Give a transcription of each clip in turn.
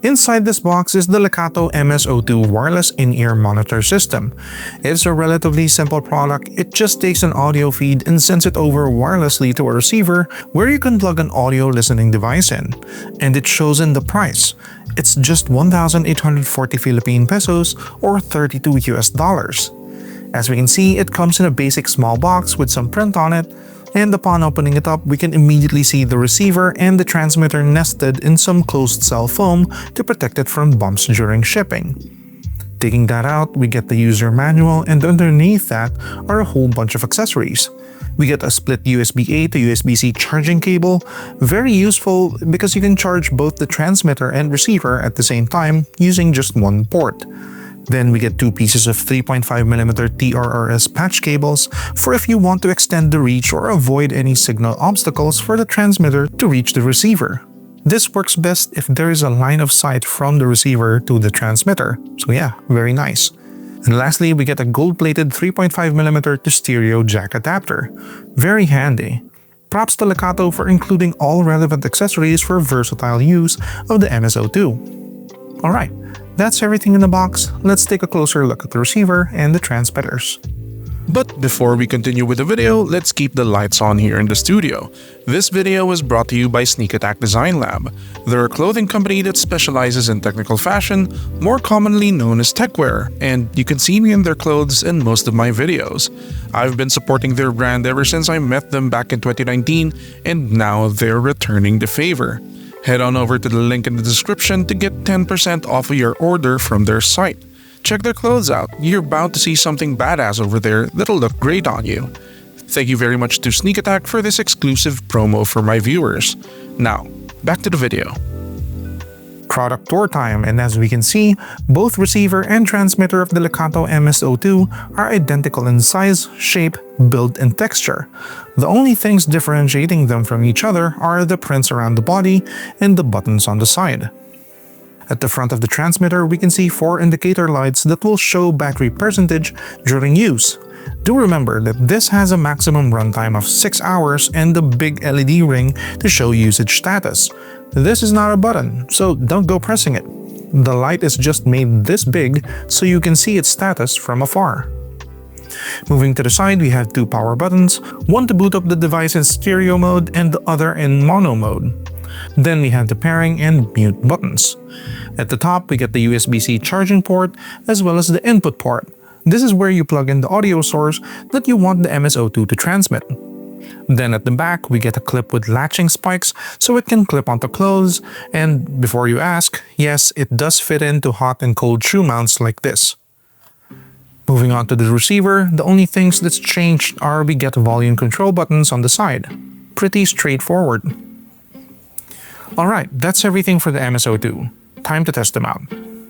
Inside this box is the Lekato MS-02 wireless in-ear monitor system. It's a relatively simple product. It just takes an audio feed and sends it over wirelessly to a receiver where you can plug an audio listening device in. And it shows in the price. It's just 1,840 Philippine pesos or 32 US dollars. As we can see, it comes in a basic small box with some print on it, and upon opening it up, we can immediately see the receiver and the transmitter nested in some closed cell foam to protect it from bumps during shipping. Taking that out, we get the user manual, and underneath that are a whole bunch of accessories. We get a split USB-A to USB-C charging cable, very useful because you can charge both the transmitter and receiver at the same time using just one port. Then we get two pieces of 3.5mm TRRS patch cables for if you want to extend the reach or avoid any signal obstacles for the transmitter to reach the receiver. This works best if there is a line of sight from the receiver to the transmitter, so yeah, very nice. And lastly, we get a gold-plated 3.5mm to stereo jack adapter. Very handy. Props to Lekato for including all relevant accessories for versatile use of the MS-02. Alright. That's everything in the box. Let's take a closer look at the receiver and the transmitters. But before we continue with the video, let's keep the lights on here in the studio. This video was brought to you by Sneak Attack Design Lab. They're a clothing company that specializes in technical fashion, more commonly known as techwear, and you can see me in their clothes in most of my videos. I've been supporting their brand ever since I met them back in 2019, and now they're returning the favor. Head on over to the link in the description to get 10% off of your order from their site. Check their clothes out. You're bound to see something badass over there that'll look great on you. Thank you very much to Sneak Attack for this exclusive promo for my viewers. Now, back to the video. Product tour time, and as we can see, both receiver and transmitter of the Lekato MS-02 are identical in size, shape, build, and texture. The only things differentiating them from each other are the prints around the body and the buttons on the side. At the front of the transmitter, we can see 4 indicator lights that will show battery percentage during use. Do remember that this has a maximum runtime of 6 hours and the big LED ring to show usage status. This is not a button, so don't go pressing it. The light is just made this big so you can see its status from afar. Moving to the side, we have 2 power buttons, one to boot up the device in stereo mode and the other in mono mode. Then we have the pairing and mute buttons. At the top, we get the USB-C charging port as well as the input port. This is where you plug in the audio source that you want the MS-02 to transmit. Then at the back, we get a clip with latching spikes so it can clip onto clothes, and before you ask, yes, it does fit into hot and cold shoe mounts like this. Moving on to the receiver, the only things that's changed are we get volume control buttons on the side. Pretty straightforward. Alright, that's everything for the MS-02. Time to test them out.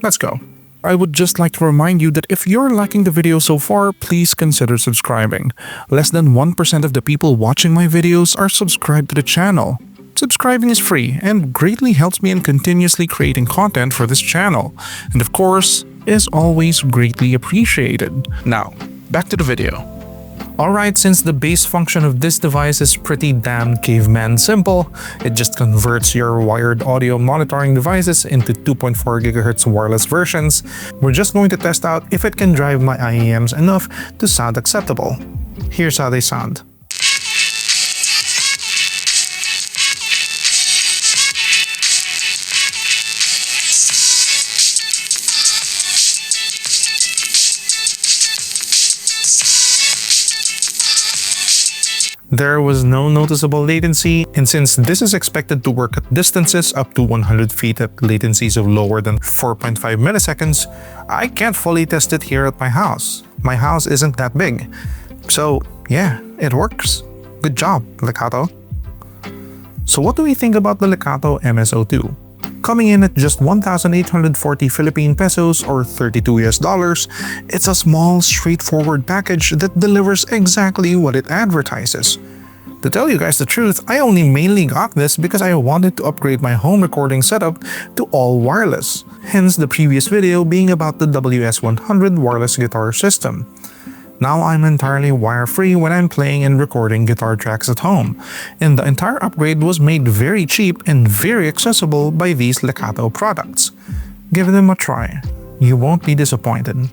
Let's go. I would just like to remind you that if you're liking the video so far, please consider subscribing. Less than 1% of the people watching my videos are subscribed to the channel. Subscribing is free and greatly helps me in continuously creating content for this channel. And of course, is always greatly appreciated. Now, back to the video. Alright, since the base function of this device is pretty damn caveman simple, it just converts your wired audio monitoring devices into 2.4 GHz wireless versions, we're just going to test out if it can drive my IEMs enough to sound acceptable. Here's how they sound. There was no noticeable latency, and since this is expected to work at distances up to 100 feet at latencies of lower than 4.5 milliseconds, I can't fully test it here at my house. My house isn't that big. So yeah, it works. Good job, Lekato. So what do we think about the Lekato MS-02? Coming in at just 1,840 Philippine pesos or 32 US dollars, it's a small, straightforward package that delivers exactly what it advertises. To tell you guys the truth, I only mainly got this because I wanted to upgrade my home recording setup to all wireless, hence the previous video being about the WS-100 wireless guitar system. Now I'm entirely wire-free when I'm playing and recording guitar tracks at home, and the entire upgrade was made very cheap and very accessible by these Lekato products. Give them a try. You won't be disappointed.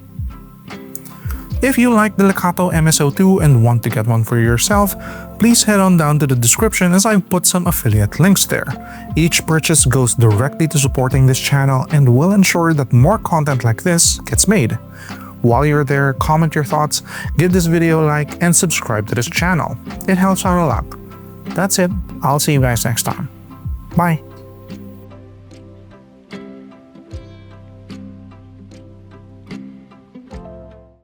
If you like the Lekato MS-02 and want to get one for yourself, please head on down to the description as I've put some affiliate links there. Each purchase goes directly to supporting this channel and will ensure that more content like this gets made. While you're there, comment your thoughts, give this video a like, and subscribe to this channel. It helps out a lot. That's it. I'll see you guys next time. Bye!